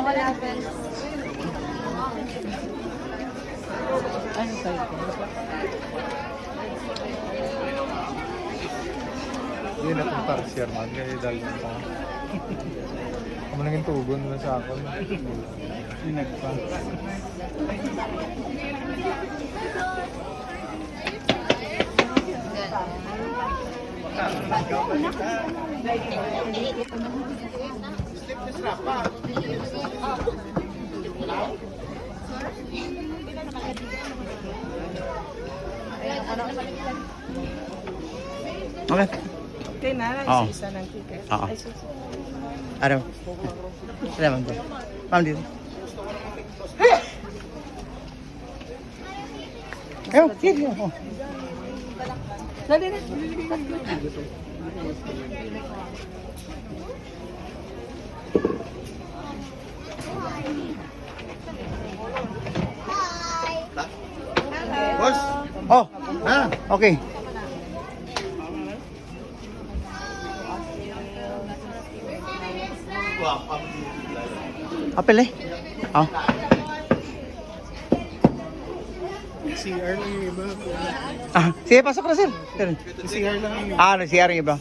wala pa. Ano tayo? Hindi na kung tarsier man. Kaya dahil pa. Kamu naging tugon na sa ako. Sinagpa. Okay. Kaya na, Oo. isa ng ticket. Oo. Ay, sus. Araw. Salamat po. Ma'am dito. Ayaw, sige. Oh. Dali na. Boss! Oh, Ha? okay. Apel eh. Oh. CR lang yung iba. Ah, sige, pasok na sir. Sir. CR lang yung iba. Ah, CR yung iba.